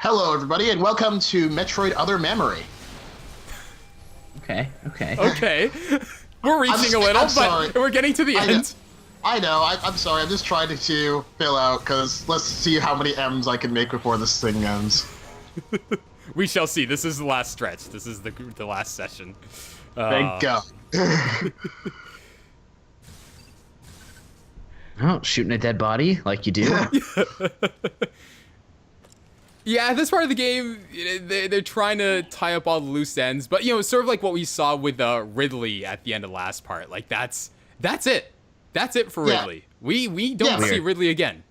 Hello, everybody, and welcome to Metroid Other Memory. Okay. We're reaching a little, but we're getting to the end. I know. I'm sorry. I'm just trying to fill out, because let's see how many M's I can make before this thing ends. We shall see. This is the last stretch. This is the last session. Thank God. Oh, shooting a dead body like you do. Yeah, this part of the game, they're trying to tie up all the loose ends, but you know, sort of like what we saw with Ridley at the end of the last part. Like that's it. That's it for Ridley. We don't see Ridley again.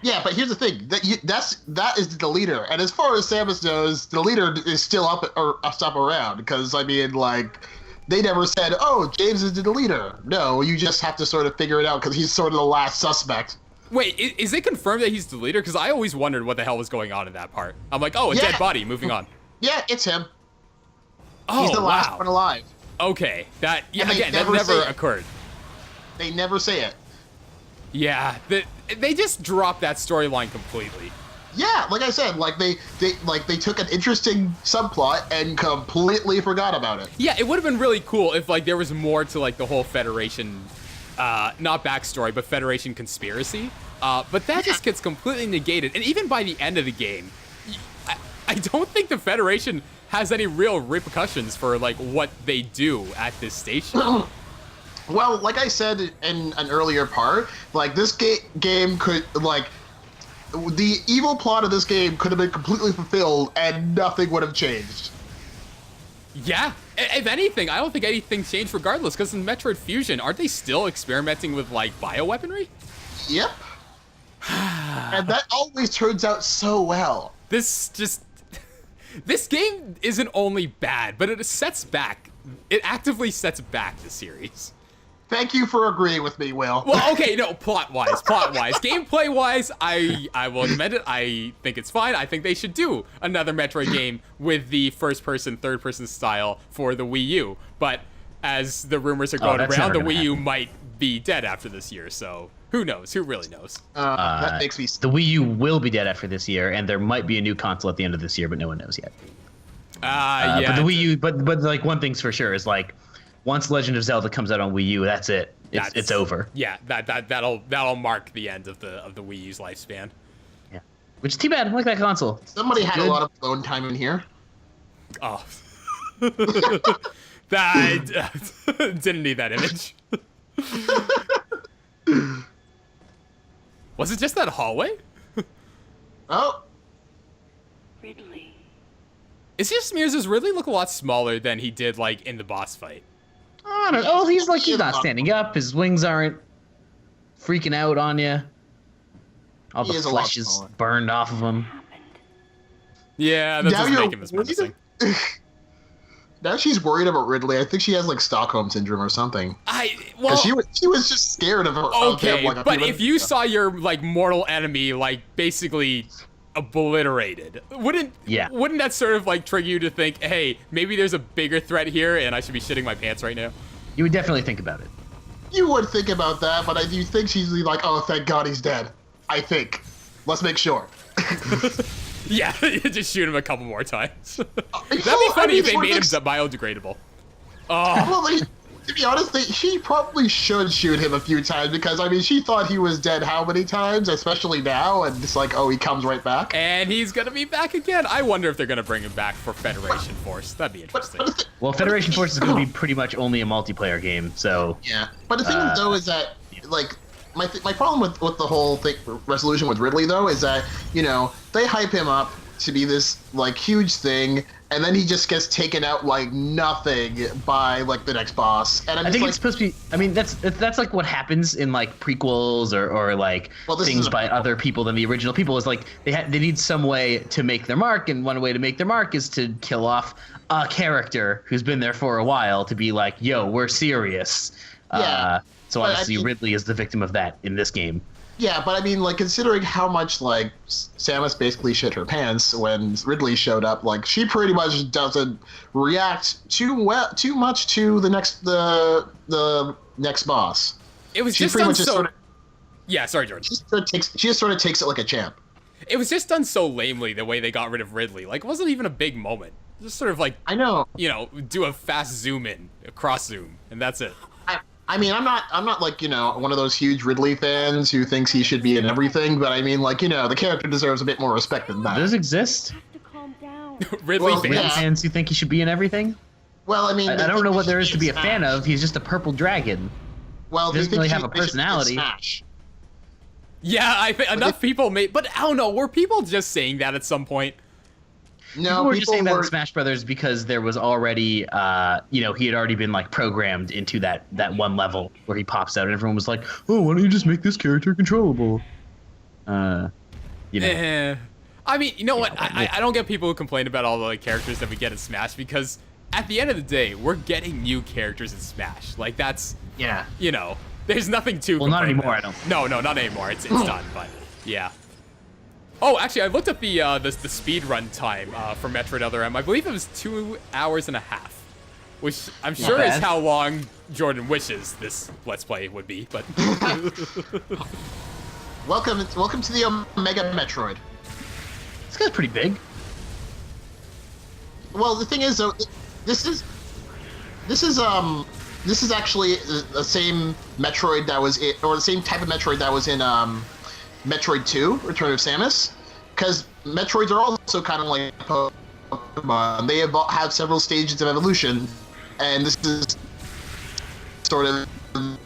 Yeah, but here's the thing. That is the leader, and as far as Samus knows, the leader is still up around. Because I mean, like, they never said, "Oh, James is the leader." No, you just have to sort of figure it out because he's sort of the last suspect. Wait, is it confirmed that he's the leader? Because I always wondered what the hell was going on in that part. I'm like, oh, a dead body. Moving on. Yeah, it's him. Oh, he's the last one alive. Okay, that never occurred. They never say it. Yeah, they just dropped that storyline completely. Yeah, like I said, they took an interesting subplot and completely forgot about it. Yeah, it would have been really cool if there was more to the whole Federation, not backstory, but Federation conspiracy. But that just gets completely negated. And even by the end of the game, I don't think the Federation has any real repercussions for what they do at this station. Well, like I said in an earlier part, this game could, the evil plot of this game could have been completely fulfilled and nothing would have changed. Yeah, if anything, I don't think anything changed regardless, because in Metroid Fusion, aren't they still experimenting with, bioweaponry? Yep. And that always turns out so well. This game isn't only bad, but it actively sets back the series. Thank you for agreeing with me, Will. Well, okay, no, plot-wise. Gameplay-wise, I will admit it. I think it's fine. I think they should do another Metroid game with the first-person, third-person style for the Wii U. But as the rumors are going around, the Wii U might be dead after this year, so who knows? Who really knows? That makes me... The Wii U will be dead after this year, and there might be a new console at the end of this year, but no one knows yet. Yeah. But the Wii U, but one thing's for sure is once Legend of Zelda comes out on Wii U, that's it. It's over. Yeah, that'll mark the end of the Wii U's lifespan. Yeah, which is too bad. I like that console. Somebody had a lot of alone time in here. Oh, that didn't need that image. Was it just that hallway? Oh. Ridley. It's just Does Ridley look a lot smaller than he did in the boss fight? I don't know. Oh, he's not standing up. His wings aren't freaking out on you. All the flesh is burned off of him. Yeah, that doesn't make him as menacing. Now she's worried about Ridley. I think she has Stockholm syndrome or something. She was just scared of her. Okay, but if you saw your mortal enemy basically obliterated, wouldn't that sort of trigger you to think, hey, maybe there's a bigger threat here and I should be shitting my pants right now? You would definitely think about it. You would think about that, but I do think she's oh, thank God he's dead. I think. Let's make sure. Yeah, just shoot him a couple more times. That'd be funny if they made him biodegradable. Oh. Well, to be honest, she probably should shoot him a few times because, she thought he was dead how many times, especially now, and it's oh, he comes right back. And he's going to be back again. I wonder if they're going to bring him back for Federation Force. That'd be interesting. Well, Federation Force is going to be pretty much only a multiplayer game, so... Yeah, but the thing, though, is that, my problem with the whole resolution with Ridley, though, is that, they hype him up to be this, huge thing, and then he just gets taken out like nothing by the next boss. And I think it's supposed to be. That's what happens in prequels or things by other people than the original people. Is they need some way to make their mark, and one way to make their mark is to kill off a character who's been there for a while to be yo, we're serious. Yeah. So obviously Ridley is the victim of that in this game. Yeah, but considering how much Samus basically shit her pants when Ridley showed up, she pretty much doesn't react too much to the next boss. It was she just pretty much yeah, sorry, George. She just sort of takes it like a champ. It was just done so lamely the way they got rid of Ridley. Like, it wasn't even a big moment. Just sort of like, I know. you know, do a fast zoom in, a cross zoom, and that's it. I mean, I'm not like, you know, one of those huge Ridley fans who thinks he should be in everything, but I mean, like, you know, the character deserves a bit more respect than that. Does exist? have to calm down. Ridley Well, fans. yeah. Fans who think he should be in everything? Well, I mean, I don't know what there is to be a fan of. He's just a purple dragon. Well, He doesn't they think really have a they should be in personality. Smash. Yeah, I think enough people made, but I don't know. Were people just saying that at some point? People No, were just saying that in Smash Brothers because there was already, you know, he had already been like programmed into that one level where he pops out, and everyone was like, "Oh, why don't you just make this character controllable?" You know. I mean, you know what? I don't get people who complain about all the like, characters that we get in Smash because at the end of the day, we're getting new characters in Smash. Like that's, Yeah. you know, there's nothing to. Well, not complain anymore. about. I don't. No, not anymore. It's done. But yeah. Oh, actually, I looked up the speed run time for Metroid Other M. I believe it was 2 hours and a half, which I'm sure is bad. how long Jordan wishes this Let's Play would be. But Welcome to the Omega Metroid. This guy's pretty big. Well, the thing is, though, this is actually the same Metroid that was or the same type of Metroid that was in Metroid 2, Return of Samus, because Metroids are also kind of like Pokemon. They have several stages of evolution, and this is sort of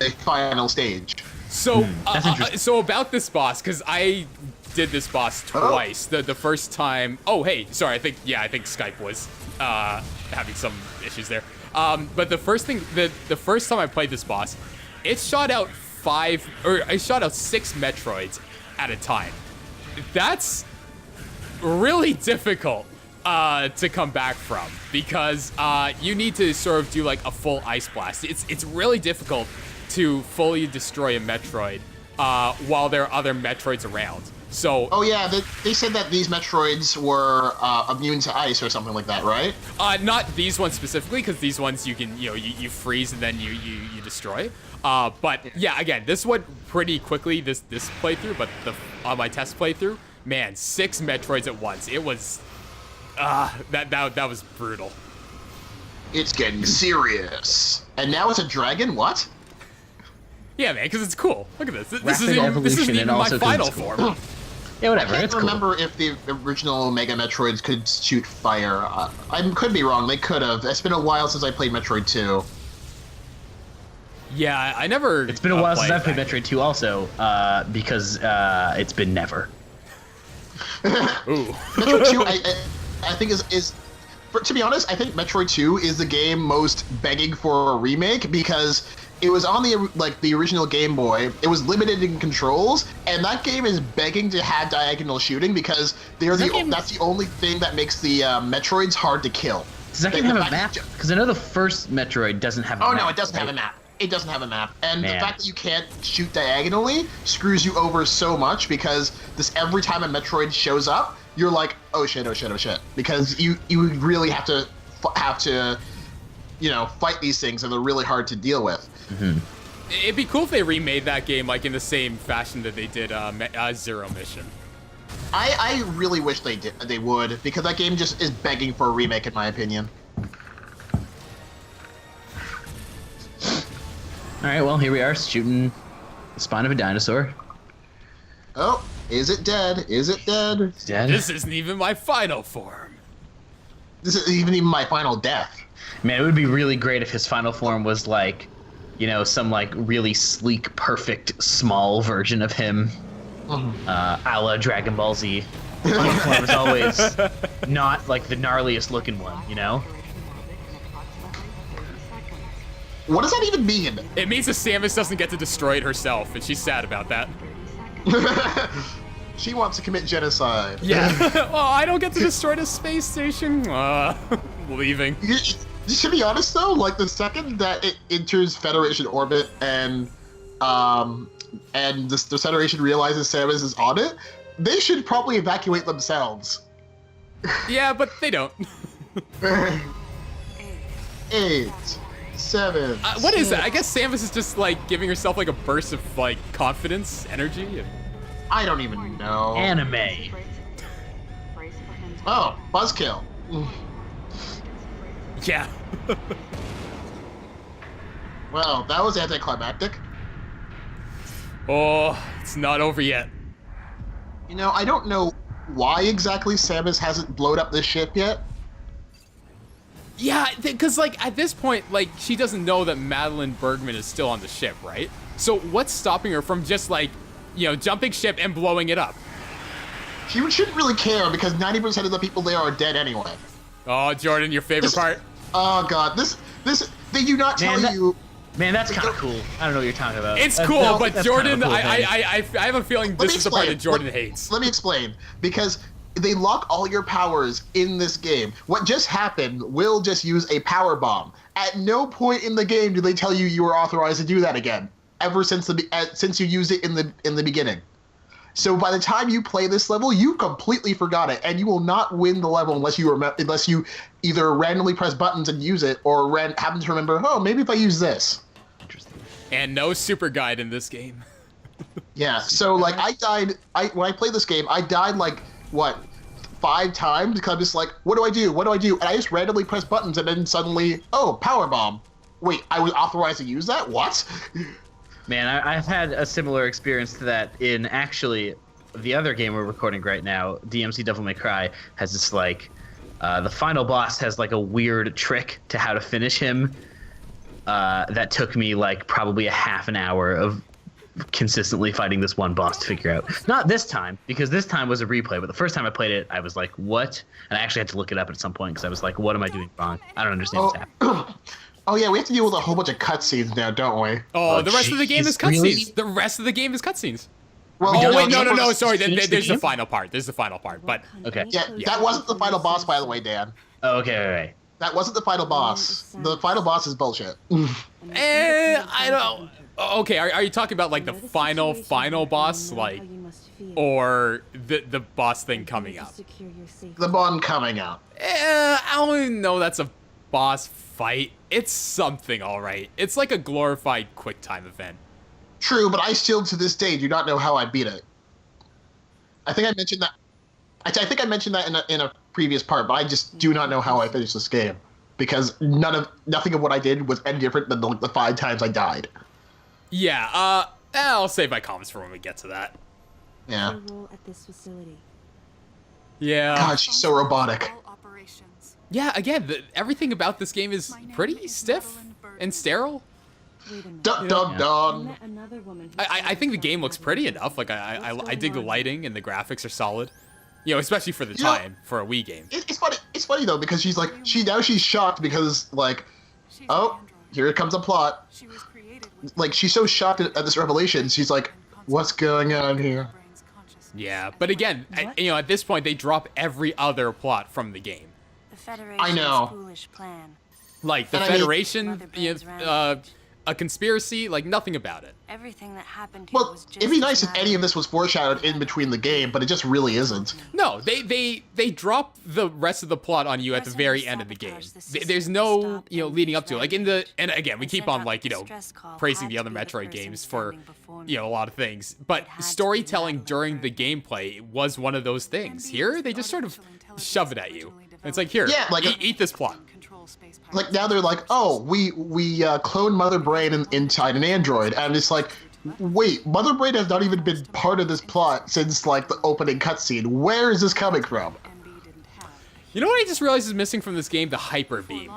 a final stage. so, That's interesting. so about this boss, because I did this boss twice. The first time. Oh, hey, sorry. I think Skype was having some issues there. But the first time I played this boss, it shot out 6 Metroids at a time. That's really difficult to come back from because you need to sort of do like a full ice blast. It's really difficult to fully destroy a Metroid while there are other Metroids around. So Oh yeah, they said that these Metroids were immune to ice or something like that, right? not these ones specifically, because these ones you can, you freeze and then you destroy. But yeah, again, this went pretty quickly this playthrough, but on my test playthrough, man, 6 Metroids at once. It was that was brutal. It's getting serious. And now it's a dragon? What? Yeah, man, because it's cool. Look at this. This Rapid isn't evolution even and my also 'cause final it's cool. form. Yeah, whatever. I It's can't cool. remember if the original Mega Metroids could shoot fire. I could be wrong. They could have. It's been a while since I played Metroid 2. Yeah, I never. It's been a while since played I've played that. Metroid 2 also, because it's been never. Ooh. Metroid 2, I think to be honest, I think Metroid 2 is the game most begging for a remake because it was on the original Game Boy. It was limited in controls, and that game is begging to have diagonal shooting because that's the only thing that makes the Metroids hard to kill. Does that game have a map? Because I know the first Metroid doesn't have a map. Oh no, it doesn't have a map. It doesn't have a map, and Man. the fact that you can't shoot diagonally screws you over so much because every time a Metroid shows up, you're like, oh shit, because you really have to fight these things, and they're really hard to deal with. Mm-hmm. It'd be cool if they remade that game like in the same fashion that they did Zero Mission. I really wish they would, because that game just is begging for a remake in my opinion. All right, well, here we are shooting the spine of a dinosaur. Oh, is it dead? Is it dead? It's dead. This isn't even my final form. This is even my final death. Man, it would be really great if his final form was like, some like really sleek, perfect, small version of him, a la Dragon Ball Z. Final form is always not like the gnarliest looking one, What does that even mean? It means that Samus doesn't get to destroy it herself, and she's sad about that. She wants to commit genocide. Yeah. Oh, I don't get to destroy the space station. Leaving. To be honest, though, like the second that it enters Federation orbit and the Federation realizes Samus is on it, they should probably evacuate themselves. Yeah, but they don't. 8, 7. What is that? I guess Samus is just like giving herself like a burst of like confidence, energy. And... I don't even know. Anime. Oh, Buzzkill. Yeah. Well, that was anticlimactic. Oh, it's not over yet. You know, I don't know why exactly Samus hasn't blown up this ship yet. Yeah, because, like, at this point, like, she doesn't know that Madeline Bergman is still on the ship, right? So what's stopping her from just, like, you know, jumping ship and blowing it up? She shouldn't really care because 90% of the people there are dead anyway. Oh, Jordan, your favorite part? Oh god, this they do not tell you. Man, that's kind of cool. I don't know what you're talking about. It's cool, but that's Jordan, kind of a cool thing. I have a feeling this is the part that Jordan hates. Let me explain. Because they lock all your powers in this game. What just happened will just use a power bomb. At no point in the game do they tell you you are authorized to do that again. Ever since since you used it in the beginning. So by the time you play this level, you completely forgot it, and you will not win the level unless you either randomly press buttons and use it, or happen to remember, oh, maybe if I use this. Interesting. And no super guide in this game. Yeah. So like I died. When I played this game, I died like what 5 times because I'm just like, what do I do? What do I do? And I just randomly press buttons, and then suddenly, oh, power bomb. Wait, I was authorized to use that? What? Man, I've had a similar experience to that in actually the other game we're recording right now. DMC Devil May Cry has this like, the final boss has like a weird trick to how to finish him. That took me like probably a half an hour of consistently fighting this one boss to figure out. Not this time, because this time was a replay, but the first time I played it, I was like, what? And I actually had to look it up at some point because I was like, what am I doing wrong? I don't understand what's happening. Oh yeah, we have to deal with a whole bunch of cutscenes now, don't we? Oh, the rest of the game is cutscenes. Really? The rest of the game is cutscenes. Well, Oh wait, no, sorry. Finish the There's the game? final part. There's the final part, but Okay. Yeah, that wasn't the final boss, by the way, Dan. Oh, okay, right. That wasn't the final boss. The final boss is bullshit. I don't. Okay, are you talking about like the final boss, like, or the boss thing coming up? The one coming up. I don't even know that's a boss fight. It's something, all right. It's like a glorified QuickTime event. True, but I still to this day do not know how I beat it. I think I mentioned that. I think I mentioned that in a previous part, but I just do not know how I finished this game because nothing of what I did was any different than the 5 times I died. Yeah. I'll save my comments for when we get to that. Yeah. At this facility. Yeah. God, she's so robotic. Yeah. Again, everything about this game is pretty stiff and sterile. Dun dun dun. I think the game looks pretty enough. Like I dig the lighting and the graphics are solid. You know, especially for the time for a Wii game. It's funny. It's funny though because she's like she's shocked because like, oh, here comes a plot. Like she's so shocked at this revelation. She's like, what's going on here? Yeah, but again, at this point they drop every other plot from the game. The Federation's I know. foolish plan. Like the And I mean- Federation, a conspiracy, like nothing about it. Everything that happened here Well, was just it'd be nice as if any of this was foreshadowed in between the game, but it just really isn't. No, they drop the rest of the plot on you at the very end of the game. There's no, leading up to it. Like and again, we keep on praising the other Metroid games for, a lot of things. But storytelling during the gameplay was one of those things. Here, they just sort of shove it at you. It's like, here, Yeah, like eat this plot. Like now they're like, oh, we cloned Mother Brain inside an android, and it's like, wait, Mother Brain has not even been part of this plot since like the opening cutscene. Where is this coming from? You know what I just realized is missing from this game? The hyper beam.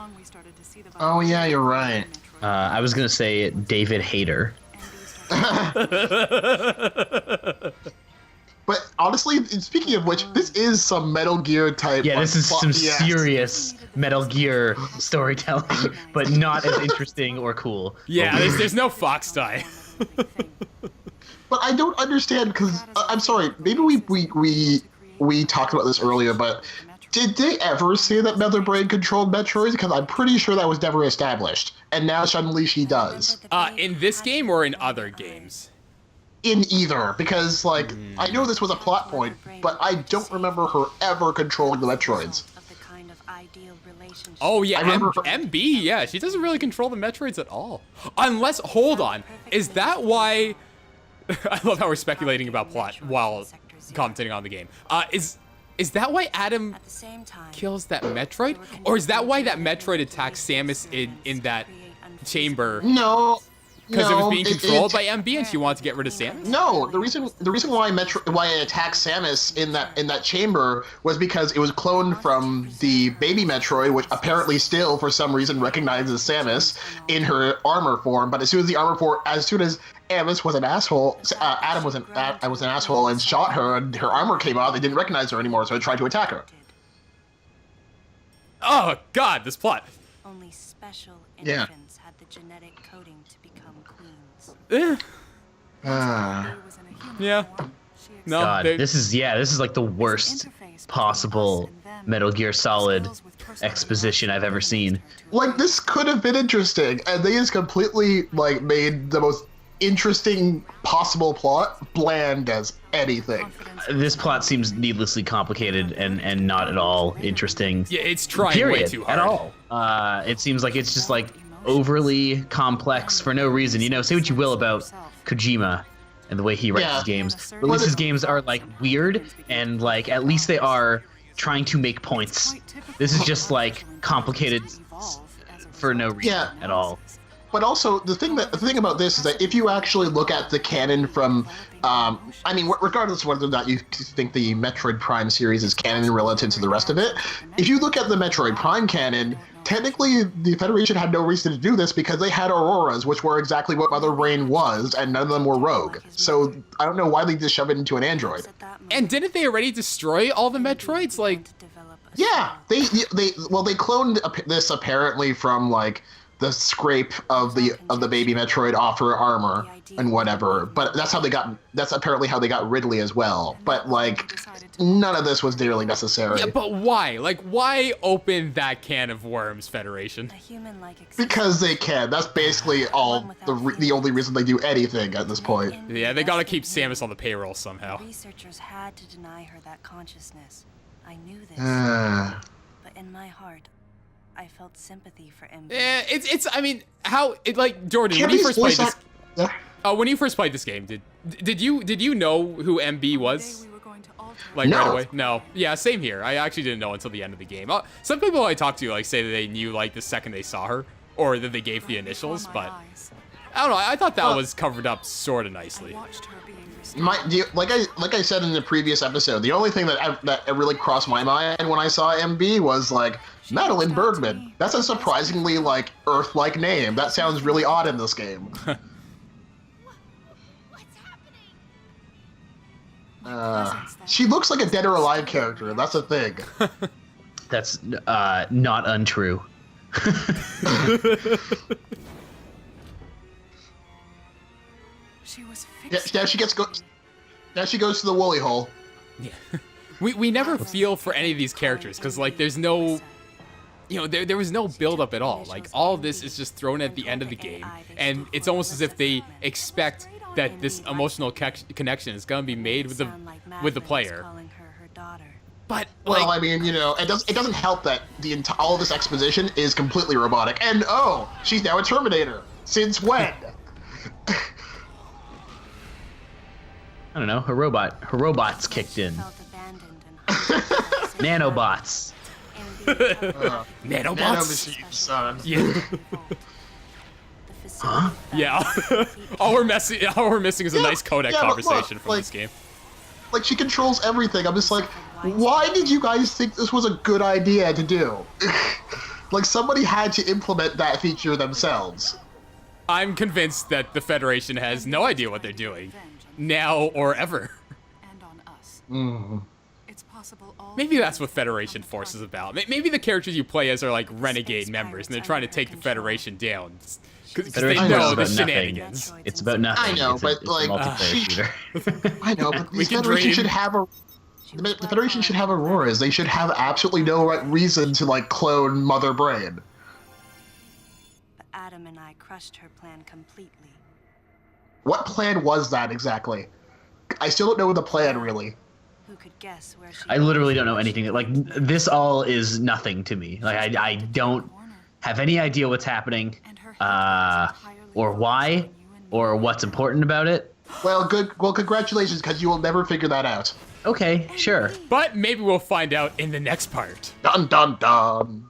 Oh yeah, you're right. I was gonna say David Hayter. But honestly, speaking of which, this is some Metal Gear type. Yeah, this is some BS. serious Metal Gear storytelling, but not as interesting or cool. Yeah, there's no Fox tie. But I don't understand because I'm sorry. Maybe we talked about this earlier, but did they ever say that Mother Brain controlled Metroid? Because I'm pretty sure that was never established, and now suddenly she does. In this game or in other games? In either, because like I know this was a plot point, but I don't remember her ever controlling the Metroids. Oh yeah, I remember her- MB, yeah, she doesn't really control the Metroids at all. Unless, hold on, is that why I love how we're speculating about plot while commenting on the game. Is that why Adam At the same time, kills that Metroid? Or is that why that Metroid attacks Samus in that chamber? No. Because it was being it- controlled by MB and she wanted to get rid of Samus? No, the reason why it attacked Samus in that chamber was because it was cloned from the baby Metroid, which apparently still for some reason recognizes Samus in her armor form. But as soon as Samus was an asshole, Adam was an asshole and shot her, and her armor came off. They didn't recognize her anymore, so they tried to attack her. Oh God, this plot. only special Yeah. infants had the genetic coding to become queens. Eh, Ah. Who was in a human yeah. form, she No, God, they- this is like the worst possible Metal Gear Solid exposition I've ever seen. Like, this could have been interesting, and they just completely like made the most interesting possible plot bland as anything. This plot seems needlessly complicated and not at all interesting. Yeah, it's trying way Period. too hard. At all. It seems like it's just like overly complex for no reason. You know, say what you will about Kojima and the way he writes Yeah. his games, but at least his games are like weird and like at least they are trying to make points. This is just like complicated for no reason Yeah. at all. But also, the thing about this is that if you actually look at the canon from, I mean, regardless of whether or not you think the Metroid Prime series is canon relative to the rest of it, if you look at the Metroid Prime canon, technically the Federation had no reason to do this because they had Auroras, which were exactly what Mother Brain was, and none of them were rogue. So I don't know why they just shove it into an android. And didn't they already destroy all the Metroids? Like, Yeah, they cloned this apparently from like the scrape of the baby Metroid off her armor and whatever. But that's apparently how they got Ridley as well. But like none of this was nearly necessary. yeah, but why? Like, why open that can of worms, Federation? A human-like existence. Because they can. That's basically all the only reason they do anything at this point. Yeah, they gotta keep Samus on the payroll somehow. Researchers had to deny her that consciousness. I knew this, but in my heart, I felt sympathy for MB. I mean, Jordan, when you first played this, when you first played this game, did you know who MB was? Like No. right away? No. Yeah, same here. I actually didn't know until the end of the game. Some people I talked to like say that they knew like the second they saw her, or that they gave the initials, but I don't know. I thought that was covered up sort of nicely. Like I said in the previous episode, the only thing that really crossed my mind when I saw MB was like Madeline Bergman. That's a surprisingly like Earth-like name. That sounds really odd in this game. She looks like a Dead or Alive character. That's a thing. That's not untrue. She was Yeah, now she goes to the woolly hole. Yeah. We never feel for any of these characters because like there's no, there was no build up at all. Like all of this is just thrown at the end of the game, and it's almost as if they expect that this emotional connection is gonna be made with the player. But Well, like, I mean, it doesn't help that all of this exposition is completely robotic. And oh, she's now a Terminator. Since when? I don't know. Her robots kicked in. Nanobots. nanobots. Nanomachines, son. Yeah. Yeah. all we're missing is a nice codec yeah, but look, conversation from like- this game. Like, she controls everything. I'm just like, why did you guys think this was a good idea to do? Like, somebody had to implement that feature themselves. I'm convinced that the Federation has no idea what they're doing, now or ever. And on us. It's possible all Maybe that's what Federation Force is about. Maybe the characters you play as are like renegade members, and they're trying to take the Federation down. Because they Federation know Force the is about nothing. shenanigans. It's about nothing. I know, It's but, it's like, a multiplayer shooter. I know, but We the can Federation dream. should have the Federation should have Auroras. They should have absolutely no reason to, like, clone Mother Brain. But Adam and I crushed her plan completely. What plan was that exactly? I still don't know the plan, really. Who could guess where she I literally don't know anything. Like this all is nothing to me. Like I don't have any idea what's happening, or why, or what's important about it. Well, good. Well, congratulations, because you will never figure that out. Okay, sure. But maybe we'll find out in the next part. Dun dun dun.